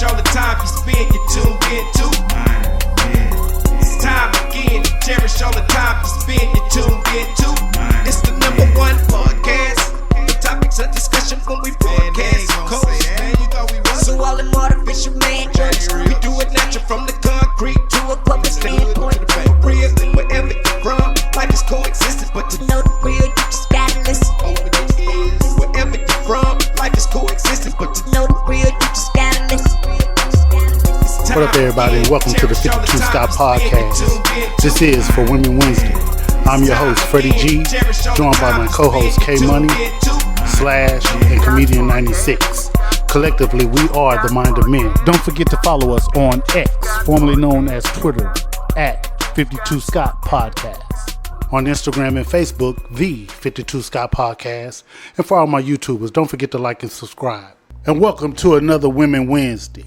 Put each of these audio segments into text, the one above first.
cherish all the time you spend, you tuned in to. It's time again to cherish all the time you spend, you tuned in to. It's the number one podcast. The topics of discussion when we broadcast. So all them artificial man jokes, we do it natural from the concrete to a public standpoint. Real, wherever you're from, life is coexisting, but to know the real, you just gotta listen. Wherever you're from, life is coexisting, but to know the real, you just gotta listen. What up, everybody, and welcome to the 52 Scott Podcast. This is For Women Wednesday. I'm your host, Freddie G, joined by my co-host, K Money, Slash, and Comedian 96. Collectively, we are the Mind of Men. Don't forget to follow us on X, formerly known as Twitter, at 52 Scott Podcast. On Instagram and Facebook, the 52 Scott Podcast. And for all my YouTubers, don't forget to like and subscribe. And welcome to another Women Wednesday.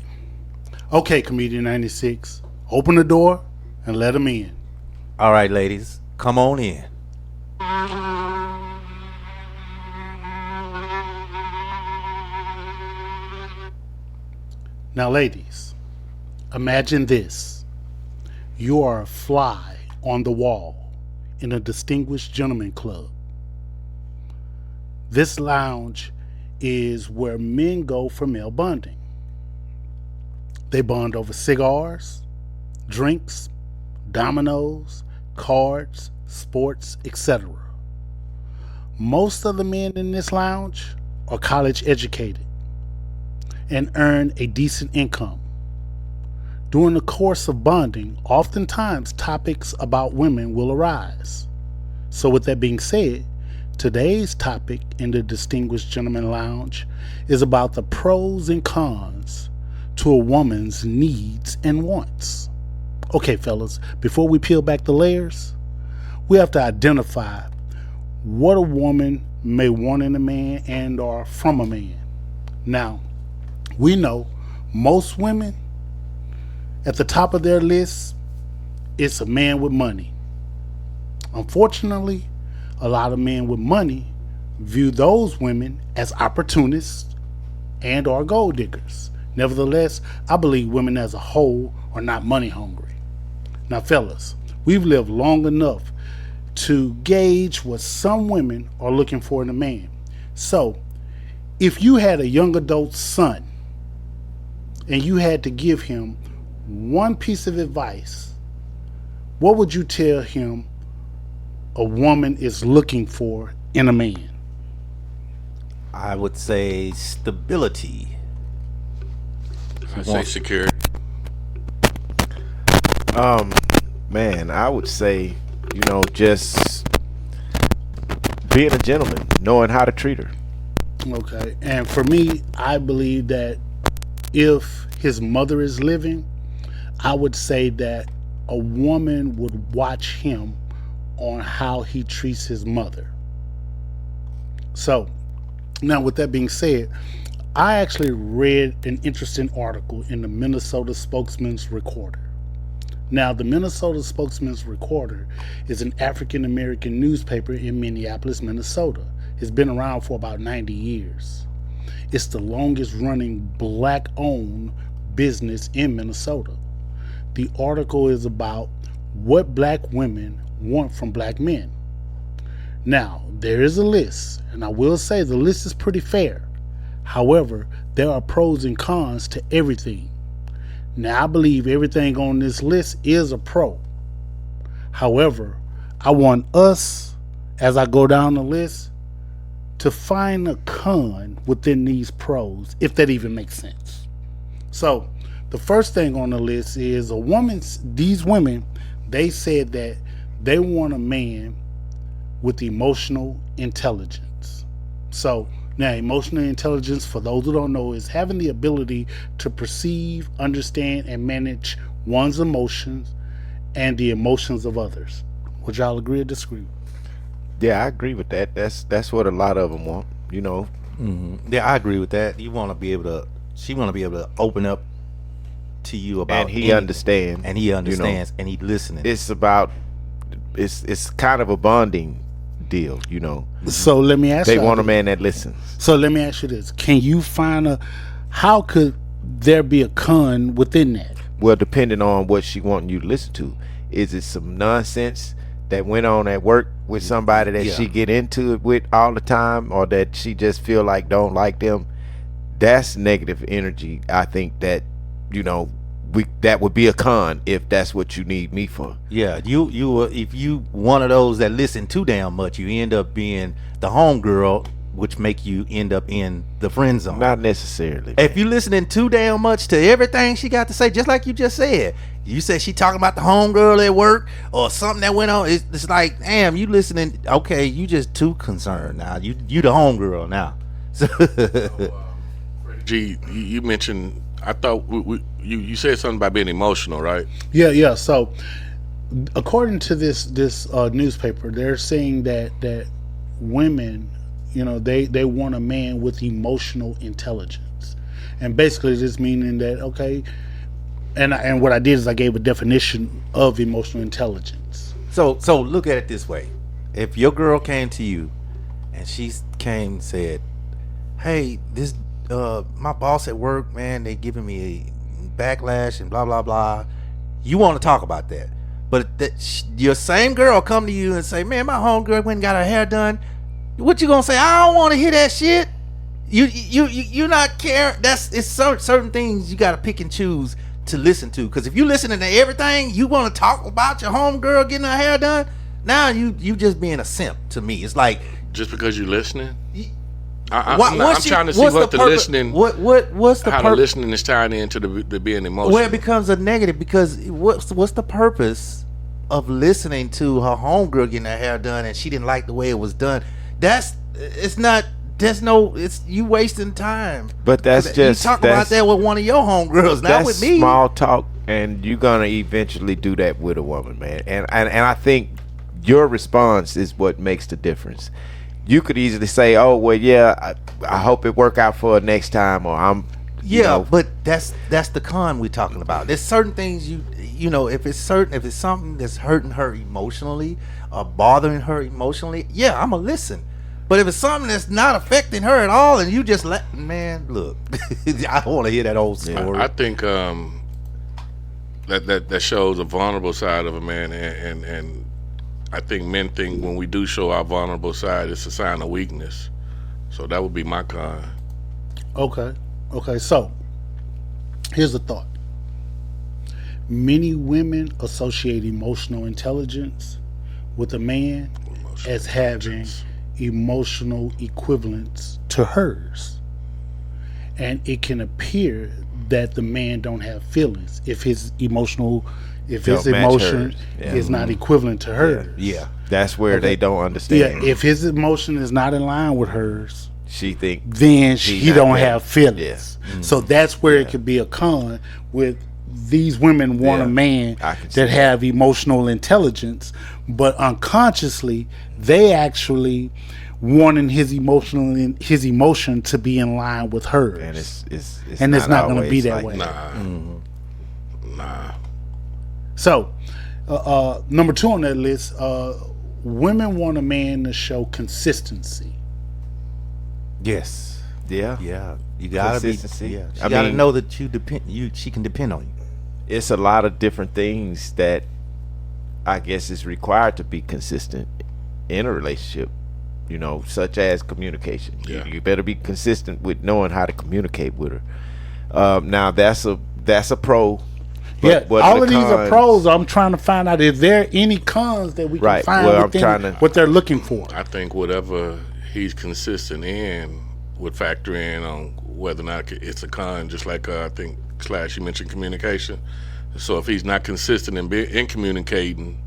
Okay, Comedian 96, open the door and let them in. All right, ladies, come on in. Now, ladies, imagine this. You are a fly on the wall in a distinguished gentleman club. This lounge is where men go for male bonding. They bond over cigars, drinks, dominoes, cards, sports, etc. Most of the men in this lounge are college educated and earn a decent income. During the course of bonding, oftentimes topics about women will arise. So with that being said, today's topic in the Distinguished Gentleman Lounge is about the pros and cons to a woman's needs and wants. Okay, fellas, before we peel back the layers, we have to identify what a woman may want in a man and or from a man. Now, we know most women, at the top of their list, it's a man with money. Unfortunately, a lot of men with money view those women as opportunists and or gold diggers. Nevertheless, I believe women as a whole are not money hungry. Now, fellas, we've lived long enough to gauge what some women are looking for in a man. So, if you had a young adult son and you had to give him one piece of advice, what would you tell him a woman is looking for in a man? I would say stability. I say secure. Man, I would say, just being a gentleman, knowing how to treat her. Okay, and for me, I believe that if his mother is living, I would say that a woman would watch him on how he treats his mother. So, now with that being said, I actually read an interesting article in the Minnesota Spokesman's Recorder. Now, the Minnesota Spokesman's Recorder is an African-American newspaper in Minneapolis, Minnesota. It's been around for about 90 years. It's the longest running black-owned business in Minnesota. The article is about what black women want from black men. Now, there is a list, and I will say the list is pretty fair. However, there are pros and cons to everything. Now, I believe everything on this list is a pro. However, I want us, as I go down the list, to find a con within these pros, if that even makes sense. So, the first thing on the list is these women, they said that they want a man with emotional intelligence. So, now, emotional intelligence, for those who don't know, is having the ability to perceive, understand, and manage one's emotions and the emotions of others. Would y'all agree or disagree? Yeah, I agree with that. That's what a lot of them want, Mm-hmm. Yeah, I agree with that. She want to be able to open up to you about, and he understands, and he listening. It's kind of a bonding deal, So let me ask you. They want a man that listens. So let me ask you this. Can you find how could there be a con within that? Well, depending on what she wanting you to listen to. Is it some nonsense that went on at work with somebody that she get into it with all the time, or that she just feel like don't like them? That's negative energy. I think that, you know, that would be a con if that's what you need me for. Yeah, you if you one of those that listen too damn much, you end up being the homegirl, which make you end up in the friend zone. Not necessarily. If you listening too damn much to everything she got to say, just like you just said, you said she talking about the homegirl at work or something that went on. It's like, damn, you listening? Okay, you just too concerned now. You the homegirl now. So G, you mentioned. I thought you said something about being emotional, right? Yeah. So, according to this newspaper, they're saying that women, you know, they want a man with emotional intelligence, and basically this meaning that, okay, and what I did is I gave a definition of emotional intelligence. So look at it this way: if your girl came to you and she came and said, "Hey, this my boss at work, man, they giving me a backlash and blah blah blah," you want to talk about that. But your same girl come to you and say, "Man, my homegirl went and got her hair done." What you gonna say? I don't want to hear that shit. You not care. It's certain things you gotta pick and choose to listen to. Because if you listening to everything, you want to talk about your homegirl getting her hair done. Now you just being a simp to me. It's like, just because you listening. I'm what's trying to see what's what the the purpose- listening, what's the how the purpose? listening is tying into the being emotional. Well, it becomes a negative because what's the purpose of listening to her homegirl getting her hair done and she didn't like the way it was done? It's you wasting time. But that's just you talk about that with one of your homegirls, not that's with me. small talk, and you're gonna eventually do that with a woman, man. And I think your response is what makes the difference. You could easily say, "Oh, well, yeah, I hope it work out for her next time," or "I'm." But that's the con we're talking about. There's certain things you know, if it's something that's hurting her emotionally or bothering her emotionally, yeah, I'ma listen. But if it's something that's not affecting her at all, and you just look, I don't want to hear that old story. I think that shows a vulnerable side of a man, and I think men think when we do show our vulnerable side, it's a sign of weakness. So that would be my con. Okay. So here's the thought. Many women associate emotional intelligence with a man as having emotional equivalents to hers, and it can appear that the man don't have feelings if his emotion is not equivalent to hers. Yeah, that's where they don't understand. Yeah, if his emotion is not in line with hers, she think then he not don't there. have feelings. Yeah. So that's where it could be a con with these women want a man I can see that have emotional intelligence, but unconsciously they actually wanting his emotion to be in line with hers. And it's not going to be always that way. Nah. So, number 2 on that list, women want a man to show consistency. Yes. Yeah. You gotta be. Consistency. Yeah. She I gotta mean, know that she can depend on you. It's a lot of different things that I guess is required to be consistent in a relationship, you know, such as communication. Yeah. You better be consistent with knowing how to communicate with her. Now that's a pro. Yeah, what all the of these are cons- pros. I'm trying to find out if there are any cons that we can Right. find Well, I'm within trying to- what they're looking for. I think whatever he's consistent in would factor in on whether or not it's a con. Just like I think Slash, you mentioned communication. So if he's not consistent in communicating,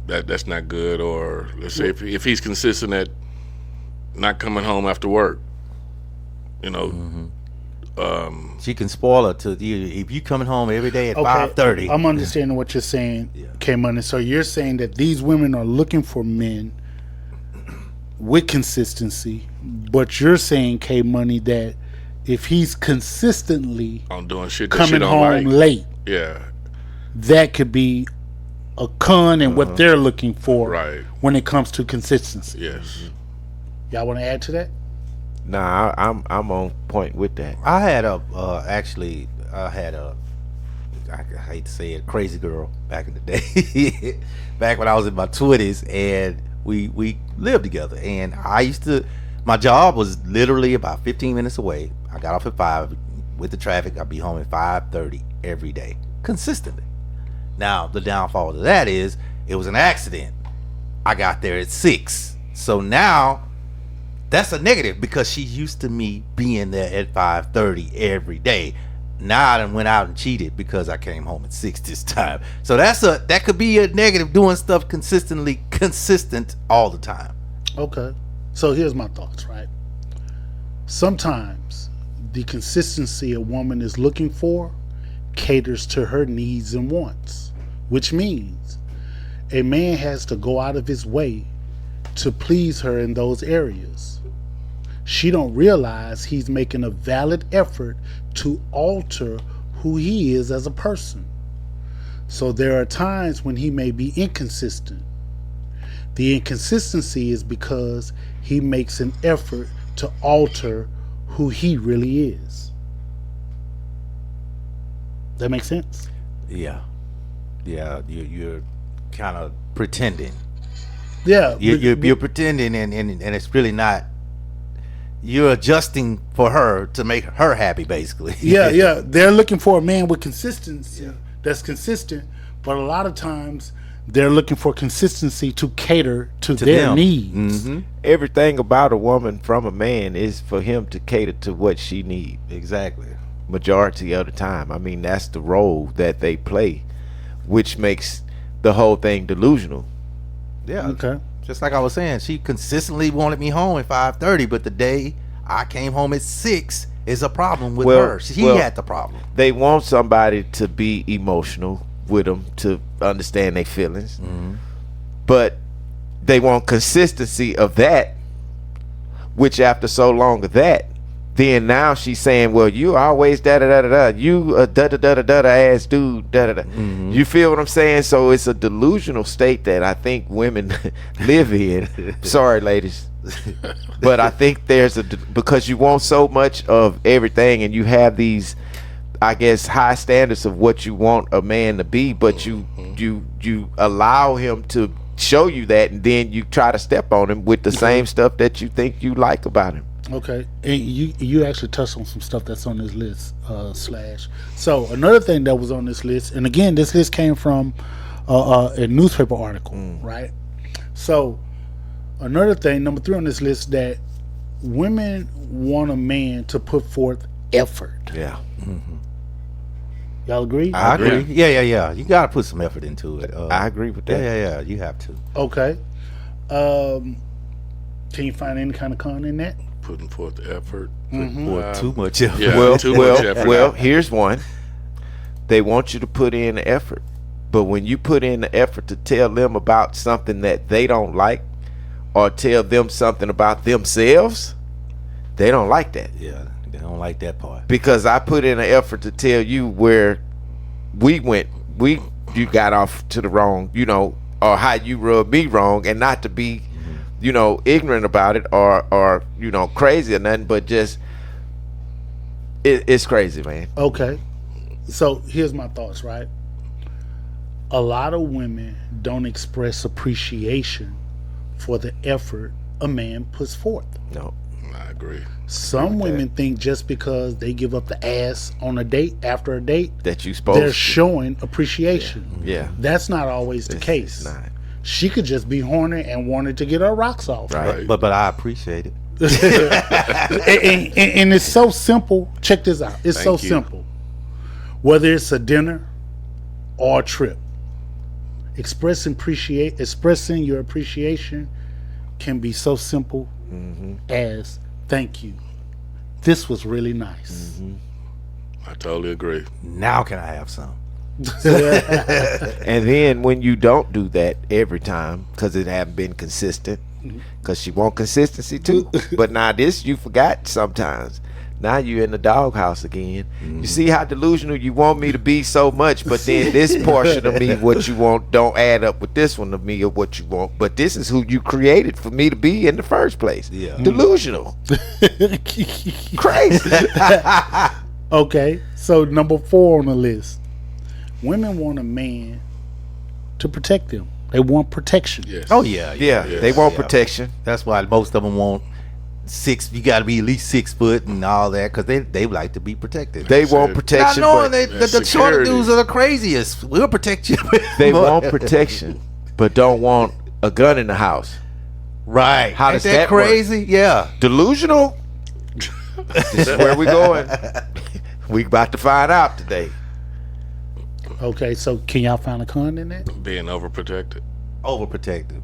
that's not good. Or let's say if he's consistent at not coming home after work, you know. She can spoil it to you if you coming home every day at 5:30. I'm understanding what you're saying, K-Money. So you're saying that these women are looking for men with consistency, but you're saying, K-Money, that if he's consistently on doing shit that she coming don't home like. late, Yeah, that could be a con in what they're looking for Right. when it comes to consistency. yes. Y'all want to add to that? Nah, I'm on point with that. I had a I hate to say it, crazy girl back in the day, back when I was in my 20s, and we lived together. And my job was literally about 15 minutes away. I got off at 5 with the traffic. I'd be home at 5:30 every day, consistently. Now the downfall of that is it was an accident. I got there at 6, so now that's a negative because she's used to me being there at 5:30 every day. Now I done went out and cheated because I came home at 6 this time. So that could be a negative, doing stuff consistent all the time. Okay. So here's my thoughts, right? Sometimes the consistency a woman is looking for caters to her needs and wants, which means a man has to go out of his way to please her in those areas. She don't realize he's making a valid effort to alter who he is as a person. So there are times when he may be inconsistent. The inconsistency is because he makes an effort to alter who he really is. That makes sense? Yeah, you're kind of pretending. Yeah. You're pretending, and it's really not. You're adjusting for her to make her happy, basically. Yeah. They're looking for a man with consistency that's consistent, but a lot of times they're looking for consistency to cater to their them. needs. Mm-hmm. Everything about a woman from a man is for him to cater to what she needs. Exactly. Majority of the time. I mean, that's the role that they play, which makes the whole thing delusional. Yeah. Okay. Just like I was saying, she consistently wanted me home at 5:30, but the day I came home at 6 is a problem with her. She had the problem. They want somebody to be emotional with them, to understand their feelings, but they want consistency of that, which after so long of that, then now she's saying, well, you always da-da-da-da-da, you a da-da-da-da-da ass dude, da-da-da. You feel what I'm saying? So it's a delusional state that I think women live in. Sorry, ladies. But I think because you want so much of everything, and you have these, I guess, high standards of what you want a man to be, but you allow him to show you that, and then you try to step on him with the same stuff that you think you like about him. Okay, and you actually touched on some stuff that's on this list, Slash. So another thing that was on this list, and again, this list came from a newspaper article, right? So another thing, number 3 on this list, that women want a man to put forth effort. Yeah. Y'all agree? I agree. Yeah. You got to put some effort into it. I agree with that. Yeah. You have to. Okay. Can you find any kind of con in that? Putting forth the effort. Or too much effort. Yeah, too much effort. Well, here's one. They want you to put in the effort, but when you put in the effort to tell them about something that they don't like, or tell them something about themselves, they don't like that. Yeah, they don't like that part. Because I put in an effort to tell you where you got off to the wrong, or how you rubbed me wrong, and not to be ignorant about it or crazy or nothing, but just it's crazy, man. Okay. So here's my thoughts, right? A lot of women don't express appreciation for the effort a man puts forth. No. I agree. Some women think just because they give up the ass on a date after a date that you supposed they're to. showing appreciation. Yeah. That's not always the case. It's not. She could just be horny and wanted to get her rocks off. Right. But I appreciate it. and it's so simple. Check this out. It's Thank so you. simple. Whether it's a dinner or a trip, expressing your appreciation can be so simple as thank you. This was really nice. I totally agree. Now can I have some? And then when you don't do that every time, because it haven't been consistent, because she want consistency too. But now this you forgot sometimes. Now you in the doghouse again. You see how delusional you want me to be so much, but then this portion of me, what you want, don't add up with this one of me of what you want. But this is who you created for me to be in the first place. Yeah. Delusional. Crazy. Okay, so number 4 on the list. Women want a man to protect them. They want protection. Yes. Oh yeah, Yeah, they want protection. That's why most of them want 6. You got to be at least 6 foot and all that because they like to be protected. They want protection, Not knowing but the shorter security. dudes are the craziest. We'll protect you. they want protection, but don't want a gun in the house. Right? How Ain't does that that work? crazy? Yeah. Delusional? This is where we going. We about to find out today. Okay, so can y'all find a con in that? Being overprotected. Overprotective.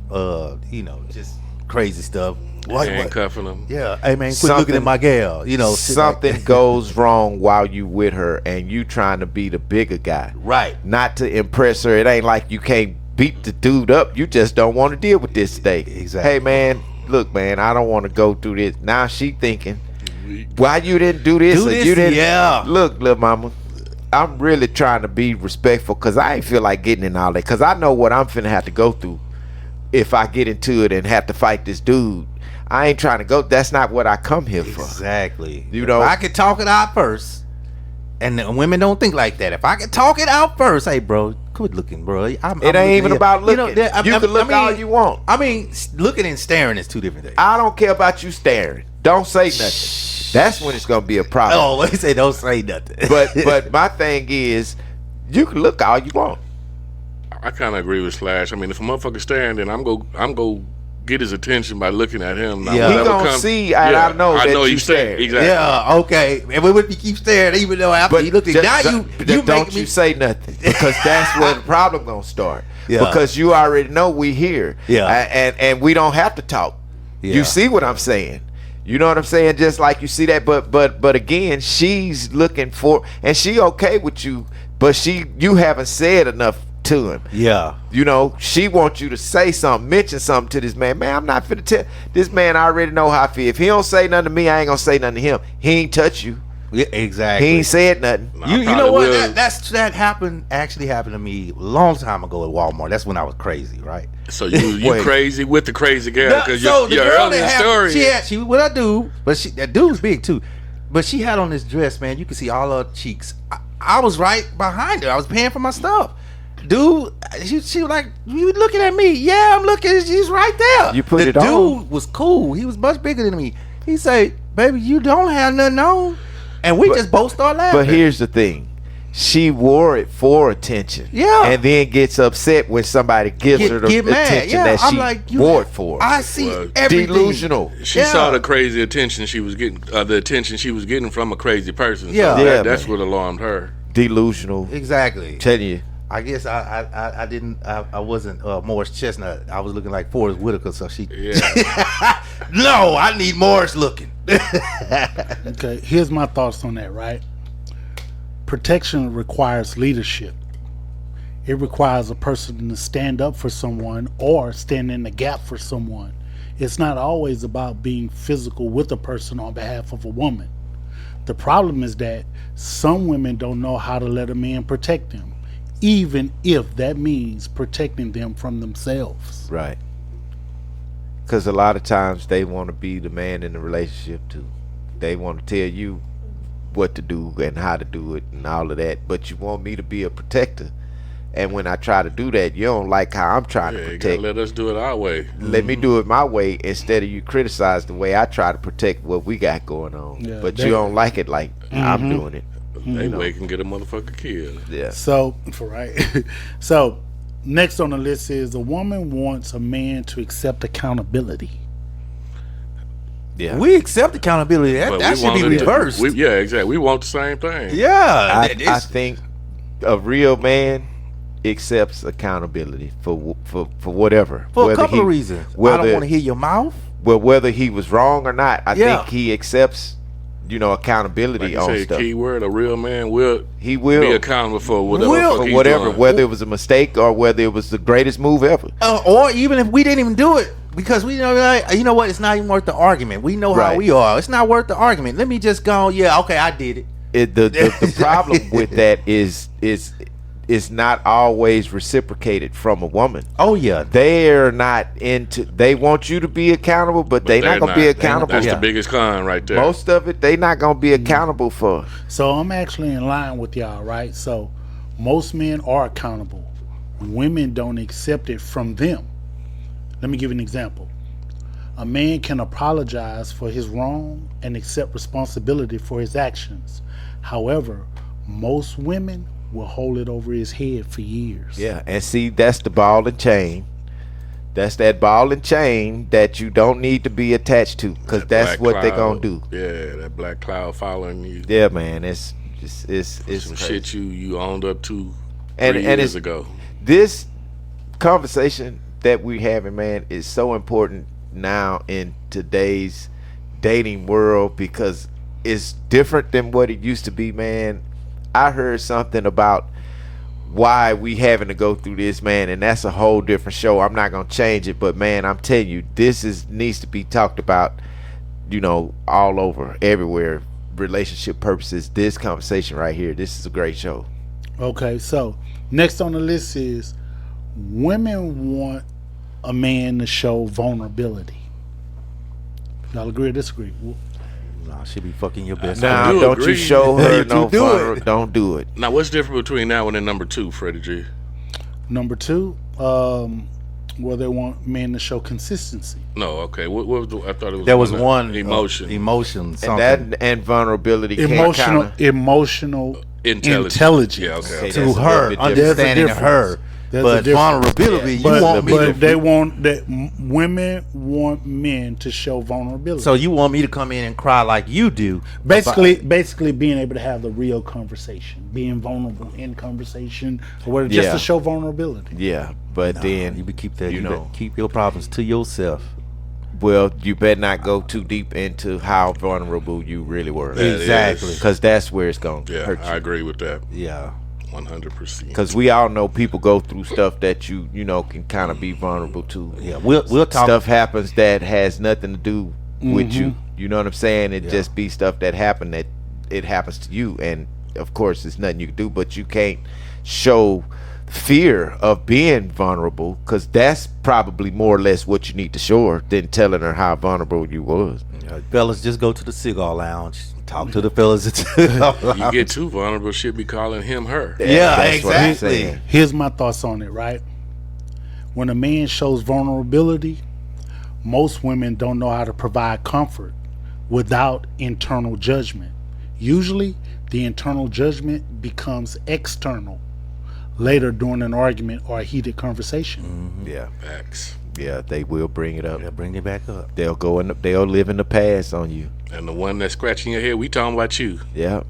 Just crazy stuff. What? Handcuffing them. Yeah. Hey man, quit Something- looking at my gal. Shit like Something that. goes wrong while you with her and you trying to be the bigger guy. Right. Not to impress her. It ain't like you can't beat the dude up. You just don't want to deal with this today. Exactly. Hey man, look man, I don't want to go through this. Now she thinking, why you didn't do this? Do or this? you didn't? Yeah. Look, little mama, I'm really trying to be respectful because I ain't feel like getting in all that because I know what I'm finna have to go through if I get into it and have to fight this dude. I ain't trying to go. That's not what I come here for. Exactly. You know- if I could talk it out first, and the women don't think like that. If I could talk it out first, hey, bro, quit looking, bro. It ain't even about looking. You can look all you want. I mean, looking and staring is 2 different things. I don't care about you staring. Don't say nothing. That's when it's gonna be a problem. Oh, they say don't say nothing. But my thing is, you can look all you want. I kind of agree with Slash. I mean, if a motherfucker staring, then I'm go get his attention by looking at him. Now, Yeah. He whatever gonna see, and I know that you you staring. Exactly. yeah, okay. And if you keep staring, even though after you look at now, you don't make you me. say nothing because that's where the problem gonna start. Yeah. Because you already know we here. Yeah. And we don't have to talk. Yeah. You see what I'm saying? You know what I'm saying? Just like you see that, but again, she's looking for, and she okay with you, but you haven't said enough to him. Yeah. You know, she wants you to say something, mention something to this man. Man, I'm not finna tell this man. I already know how I feel. If he don't say nothing to me, I ain't gonna say nothing to him. He ain't touch you. Yeah, exactly. He ain't said nothing. I You know probably what? will. That actually happened to me a long time ago at Walmart. That's when I was crazy, right? So you Wait. crazy with the crazy girl No, because so the your girl earlier that had, story. she what I do, but that dude was big too. But she had on this dress, man. You could see all her cheeks. I was right behind her. I was paying for my stuff. Dude, she was like, you looking at me? Yeah, I'm looking. She's right there. You put the it on? dude was cool. He was much bigger than me. He said, "Baby, you don't have nothing on," and we just both started laughing. But here's the thing. She wore it for attention. Yeah. And then gets upset when somebody gives her the get mad. attention Yeah, that I'm she like, you wore it for. I see Well, everything. Delusional. She Yeah. saw the crazy attention she was getting, the attention she was getting from a crazy person. So Yeah. Yeah, that's man. what alarmed her. Delusional. Exactly. Telling you. I guess I didn't I wasn't Morris Chestnut. I was looking like Forrest Whitaker, so she. Yeah. No, I need Morris looking. Okay, here's my thoughts on that, right? Protection requires leadership. It requires a person to stand up for someone or stand in the gap for someone. It's not always about being physical with a person on behalf of a woman. The problem is that some women don't know how to let a man protect them, even if that means protecting them from themselves. Right. Because a lot of times they want to be the man in the relationship too. They want to tell you what to do and how to do it and all of that. But you want me to be a protector. And when I try to do that, you don't like how I'm trying Yeah, to you gotta protect. let us do it our way. Let me do it my way instead of you criticize the way I try to protect what we got going on. Yeah, but that- you don't like it like I'm doing it. They way can get a motherfucker killed. Yeah. So, right. So, next on the list is a woman wants a man to accept accountability. Yeah. We accept accountability. That, But that we should be want it to- reversed. yeah, exactly. We want the same thing. Yeah, I think a real man accepts accountability for whatever. for a whether couple he- of reasons. I Whether, don't want to hear your mouth. well, whether he was wrong or not, I Yeah. think he accepts, accountability Like you on say, stuff. key word, a real man will He be will. accountable for whatever. Will. the fuck For he's whatever, doing. whether it was a mistake or whether it was the greatest move ever. Or even if we didn't even do it, because we know, like, you know what? It's not even worth the argument. We know how Right. we are. It's not worth the argument. Let me just go. Yeah, okay, I did it. The problem with that is it's not always reciprocated from a woman. Oh yeah, They're not into. They want you to be accountable, but they're not gonna be accountable. That's Yeah. the biggest con right there. Most of it, they not gonna be accountable for. So I'm actually in line with y'all, right? So most men are accountable. Women don't accept it from them. Let me give you an example. A man can apologize for his wrong and accept responsibility for his actions. However, most women will hold it over his head for years. Yeah, and see, that's the ball and chain. That's that ball and chain that you don't need to be attached to, because That that's black what they're gonna do. Yeah, that black cloud following you. Yeah, man, it's Some crazy. shit you owned up to And- 3 and years it's- ago. This conversation that we having, man, is so important now in today's dating world because it's different than what it used to be, man. I heard something about why we having to go through this, man, and that's a whole different show. I'm not gonna change it, but man, I'm telling you, this needs to be talked about, you know, all over, everywhere, relationship purposes. This conversation right here, this is a great show. Okay, so next on the list is women want a man to show vulnerability. Y'all agree or disagree? Nah, she be fucking your best. Now, do don't you agree. show her You no do vulner- it. Don't do it. Now, what's different between now and then number 2, Freddie G? Number two, well, they want men to show consistency. No, okay. What was I thought it was. There was one emotion, emotion, something. And that and vulnerability can Emotional, kinda, emotional intelligence. intelligence. Yeah, okay. Okay, to that's a her, little bit understanding different. her. There's a But difference. vulnerability, Yeah. you But, want me to. but they want that women want men to show vulnerability. So you want me to come in and cry like you do? basically being able to have the real conversation, being vulnerable in conversation, or whatever, just Yeah. to show vulnerability. yeah, but then you keep that. you You know. know, keep your problems to yourself. well, you better not go too deep into how vulnerable you really were. That Exactly. is- Because that's where it's going to Yeah, hurt I you. agree with that. Yeah. 100%. Because we all know people go through stuff that you know can kind of be vulnerable to. Yeah. We'll talk. Stuff happens that has nothing to do with you. You know what I'm saying? It Yeah. just be stuff that happened that it happens to you, and of course, there's nothing you can do. But you can't show fear of being vulnerable, because that's probably more or less what you need to show her than telling her how vulnerable you was. Fellas, just go to the cigar lounge. Talk to the fellas at the cigar You lounge. get too vulnerable, she'll be calling him her. Yeah, That's what I'm exactly. saying. Here's my thoughts on it, right? When a man shows vulnerability, most women don't know how to provide comfort without internal judgment. Usually, the internal judgment becomes external later during an argument or a heated conversation. Yeah, Facts. yeah, they will bring it up. Yeah, bring it back up. They'll go in. They'll live in the past on you. And the one that's scratching your head, we talking about you. Yeah.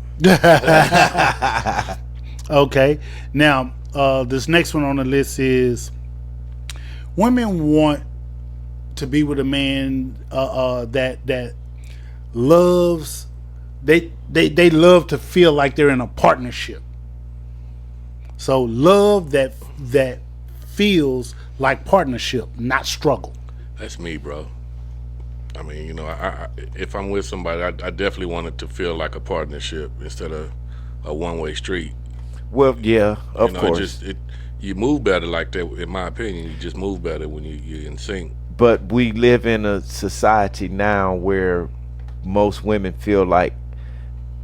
Okay, now this next one on the list is women want to be with a man that loves. They love to feel like they're in a partnership. So love that feels like partnership, not struggle. That's me, bro. I mean, you know, I if I'm with somebody, I definitely want it to feel like a partnership instead of a one-way street. Well, yeah, of You know, course. you move better like that. In my opinion, you just move better when you're in sync. But we live in a society now where most women feel like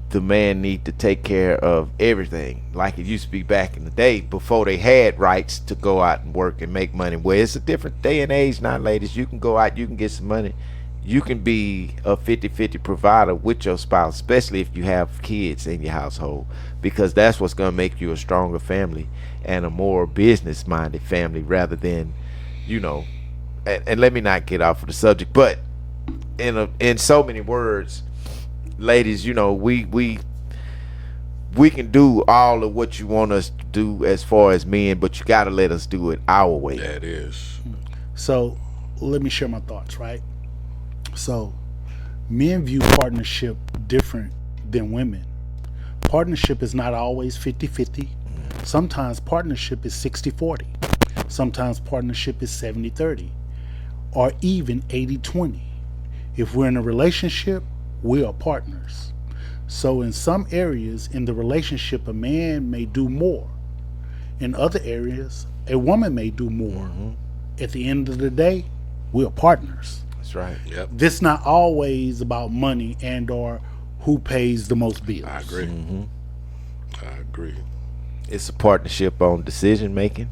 the man need to take care of everything, like it used to be back in the day before they had rights to go out and work and make money. Well, it's a different day and age now, ladies. You can go out, you can get some money. You can be a 50-50 provider with your spouse, especially if you have kids in your household, because that's what's going to make you a stronger family and a more business-minded family rather than, you know, and let me not get off of the subject, but in so many words, ladies, you know, we can do all of what you want us to do as far as men, but you got to let us do it our way. That is. So let me share my thoughts, right? So men view partnership different than women. Partnership is not always 50-50. Sometimes partnership is 60-40. Sometimes partnership is 70-30. or even 80-20. If we're in a relationship, we are partners. So in some areas in the relationship, a man may do more. In other areas, a woman may do more. At the end of the day, we are partners. That's right. Yep. This not always about money and or who pays the most bills. I agree. I agree. It's a partnership on decision making,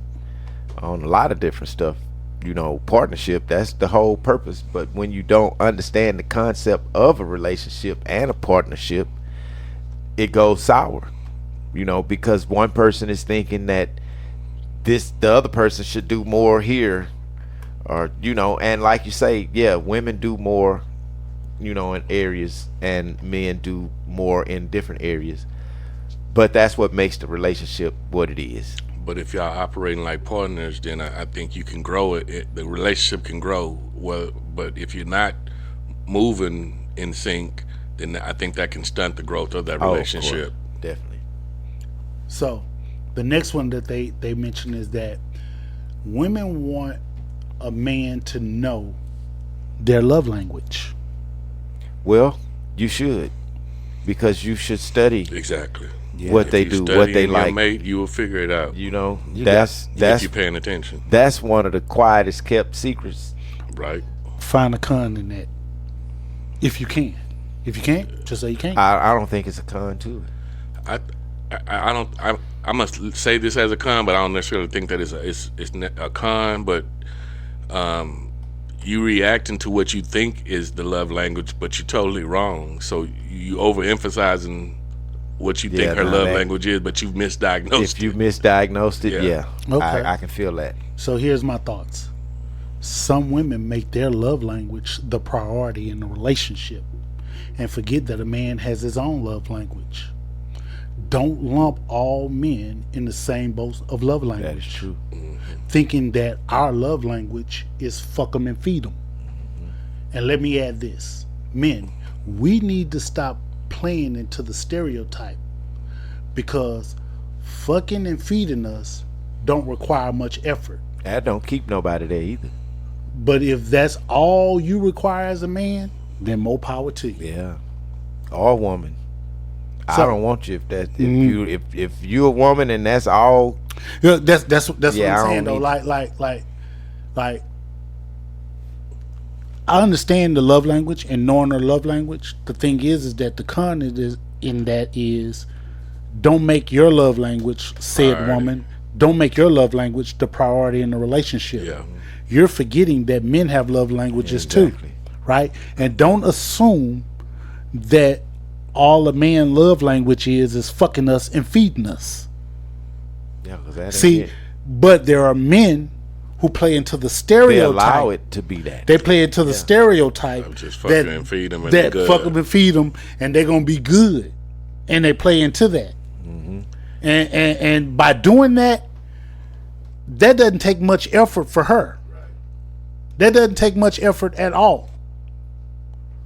on a lot of different stuff. You know, partnership, that's the whole purpose. But when you don't understand the concept of a relationship and a partnership, it goes sour. You know, because one person is thinking that the other person should do more here, or, you know, and like you say, yeah, women do more, you know, in areas, and men do more in different areas. But that's what makes the relationship what it is. But if y'all operating like partners, then I think you can grow it. The relationship can grow. Well, but if you're not moving in sync, then I think that can stunt the growth of that Oh, of relationship. course. Definitely. So the next one that they mention is that women want a man to know their love language. Well, you should, because you should study Exactly. what If they you do, study what they and your like. mate, you will figure it out. You know, You that's If you're paying attention, that's one of the quietest kept secrets. right? Find a con in that. If you can. If you can't, just say you can't. I don't think it's a con to it. I don't. I must say this as a con, but I don't necessarily think that it's a con. But you reacting to what you think is the love language, but you're totally wrong. So you overemphasizing what you think Yeah, her nah, love that- language is, but you've misdiagnosed If you it. misdiagnosed it, Yeah. yeah, Okay. I can feel that. So here's my thoughts. Some women make their love language the priority in the relationship and forget that a man has his own love language. Don't lump all men in the same boat of love language. That is true. Thinking that our love language is fuck 'em and feed 'em. And let me add this. Men, we need to stop playing into the stereotype, because fucking and feeding us don't require much effort. That don't keep nobody there either. But if that's all you require as a man, then more power to you. Yeah, or woman. I So- don't want you if you a woman and that's all. Yeah, that's what Yeah, I I'm saying don't though. need- Like I understand the love language and knowing her love language. The thing is that the con is in that is, don't make your love language, said Priority. woman, don't make your love language the priority in the relationship. Yeah. You're forgetting that men have love languages too, Exactly. right? And don't assume that all a man love language is fucking us and feeding us. Yeah, 'cause that ain't See, it. but there are men who play into the They stereotype. allow it to be that. They play into the stereotype Just fuck 'em and feed 'em and that be good. fuck 'em and feed them, and they're gonna be good, and they play into that. And by doing that, that doesn't take much effort for her. That doesn't take much effort at all.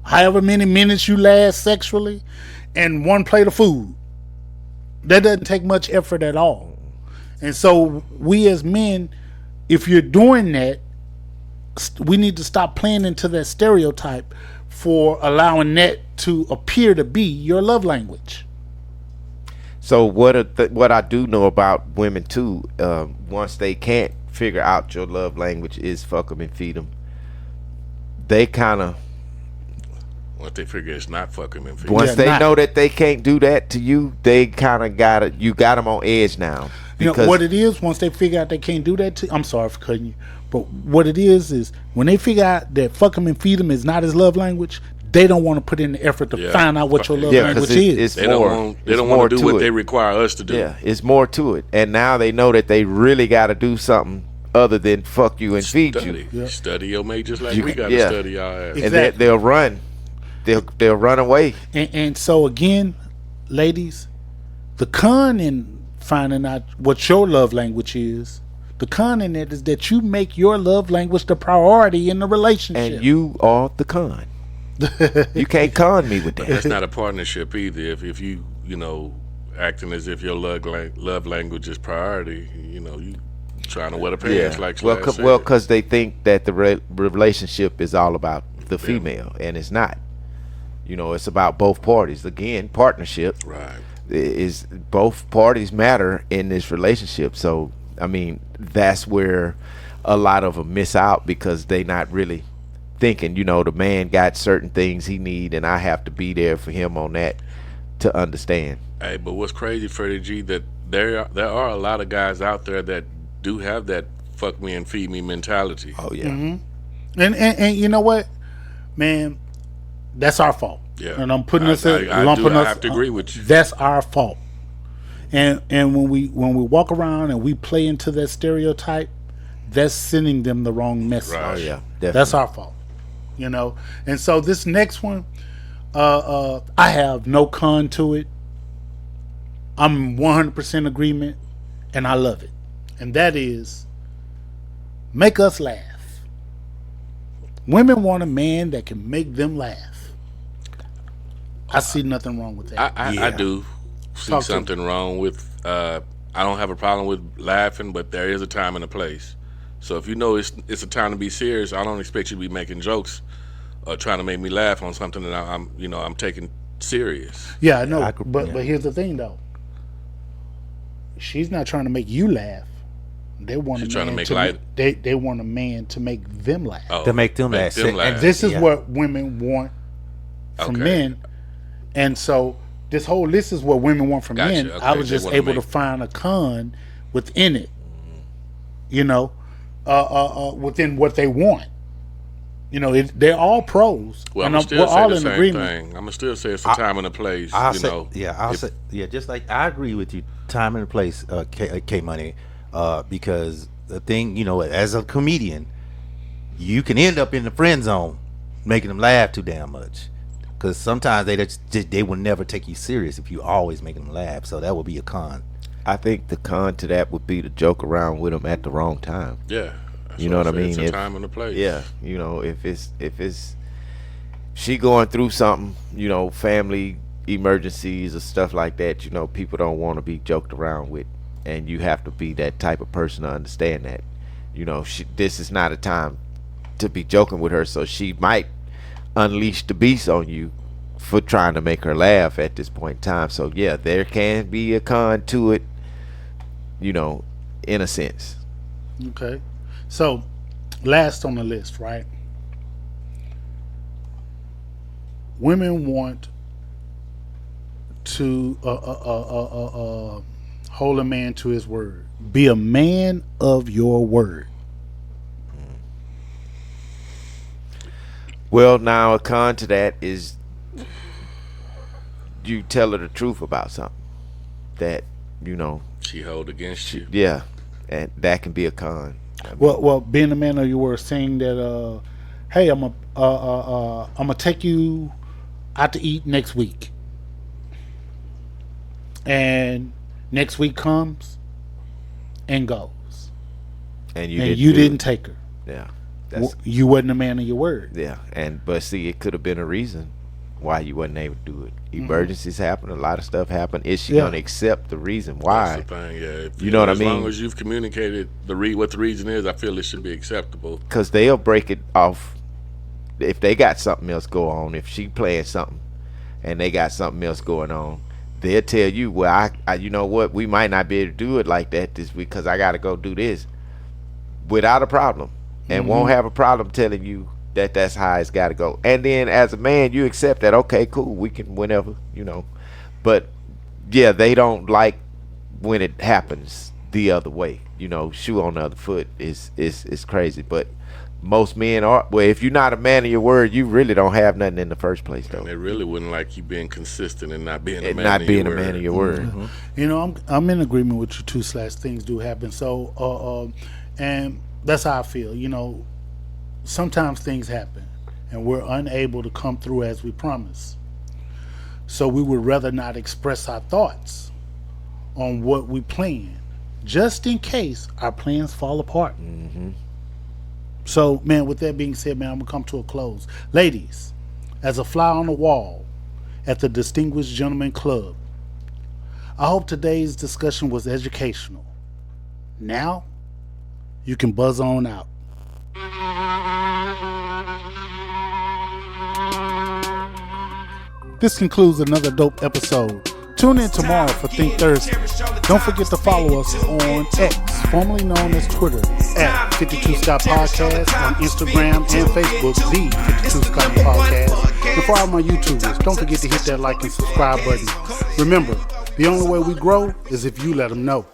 However many minutes you last sexually, and one plate of food, that doesn't take much effort at all. And so we as men, if you're doing that, we need to stop playing into that stereotype for allowing that to appear to be your love language. So what I do know about women too, once they can't figure out your love language is fuck them and feed them, they kind of, Once they figure it's not fucking and feed. once Yeah, they not- know that they can't do that to you, they kind of got it. You got them on edge now. You know what it is, once they figure out they can't do that to, I'm sorry for cutting you, but what it is when they figure out that fuck 'em and feed 'em is not his love language, they don't want to put in the effort to Yeah. find out what your love yeah, language because is. it's They more. don't want to do what they require us to do. Yeah, it's more to it, and now they know that they really got to do something other than fuck you and feed Study. you. Study your mate just like You we can- got to yeah. study our ass. And Exactly. they'll run. They'll run away. And so again, ladies, the con in finding out what your love language is, the con in it is that you make your love language the priority in the relationship. And you are the con. You can't con me with That's that. not a partnership either. If you acting as if your love language is priority, you Trying to wear the pants, like well, Slash said. well, because they think that the relationship is all about the female, and it's not. You know, it's about both parties. Again, partnership. Right. Is both parties matter in this relationship. So, I mean, that's where a lot of them miss out because they not really thinking, you know, the man got certain things he need and I have to be there for him on that to understand. Hey, but what's crazy, Freddie G, that there are a lot of guys out there that do have that fuck me and feed me mentality. Oh yeah. Mm-hmm. And you know what, man, that's our fault. Yeah. And I'm putting us I have to agree with you. That's our fault. And when we walk around and we play into that stereotype, that's sending them the wrong message. Right. Oh yeah. Definitely. That's our fault. You know. And so this next one, I have no con to it. I'm 100% agreement, and I love it. And that is, make us laugh. Women want a man that can make them laugh. I see nothing wrong with that. I do see Talk to something wrong with. I don't have a problem with laughing, but there is a time and a place. So if you know it's a time to be serious, I don't expect you to be making jokes or trying to make me laugh on something that I'm taking serious. Yeah, I know. But here's the thing, though. She's not trying to make you laugh. They want She's a trying to man make to light. they want a man to make them laugh. Oh, To make them laugh. And this is what women want from Okay. men. And so this whole list is what women want from Gotcha. men. Okay, I was they just wanna able to make- find a con within it. You know, within what they want. You know, they're all pros. Well, and I'm still we're say all the in same agreement. thing. I'm gonna still say it's a time and a place. I'll you say, know. just like I agree with you, time and a place, K Money, because the thing, you know, as a comedian, you can end up in the friend zone, making them laugh too damn much, because sometimes they will never take you serious if you always making them laugh. So that would be a con. I think the con to that would be to joke around with them at the wrong time. Yeah. That's You know what I say. mean? It's a If- time and a place. Yeah, you know, if it's she going through something, you know, family emergencies or stuff like that, you know, people don't want to be joked around with, and you have to be that type of person to understand that. You know, this is not a time to be joking with her, so she might unleash the beast on you for trying to make her laugh at this point in time. So yeah, there can be a con to it, you know, in a sense. Okay. So, last on the list, right? Women want to hold a man to his word. Be a man of your word. Well, now a con to that is you tell her the truth about something that, you know, She hold against you. yeah, and that can be a con. I mean, Well, being a man of your word, saying that, hey, I'm gonna take you out to eat next week, and next week comes and goes, and you do didn't it. take her. Yeah, that's You wasn't a man of your word. yeah, but see, it could have been a reason why you wasn't able to do it. Emergencies happen, a lot of stuff happen. Is she Yeah. gonna accept the reason why? That's the thing. Yeah. If You know what I as long mean? as you've communicated what the reason is, I feel it should be acceptable. Because they'll break it off if they got something else go on. If she playing something and they got something else going on, they'll tell you, well, I you know what, we might not be able to do it like that this week because I got to go do this without a problem, and won't have a problem telling you that that's how it's got to go. And then as a man, you accept that, okay, cool, we can whenever, you know. But yeah, they don't like when it happens the other way. You know, shoe on the other foot is crazy. But most men are. Well, if you're not a man of your word, you really don't have nothing in the first place, though. And they really wouldn't like you being consistent and not being a And man not of being your a word. man of your word. You know, I'm in agreement with you too. Things do happen. So, and that's how I feel. You know, sometimes things happen, and we're unable to come through as we promise. So we would rather not express our thoughts on what we plan, just in case our plans fall apart. So, man, with that being said, man, I'm gonna come to a close. Ladies, as a fly on the wall at the Distinguished Gentlemen Club, I hope today's discussion was educational. Now, You can buzz on out. This concludes another dope episode. Tune in tomorrow for Think Thursday. Don't forget to follow us on X, formerly known as Twitter, at 52 Scott Podcast, on Instagram and Facebook, the 52 Scott Podcast. And for all my YouTubers, don't forget to hit that like and subscribe button. Remember, the only way we grow is if you let them know.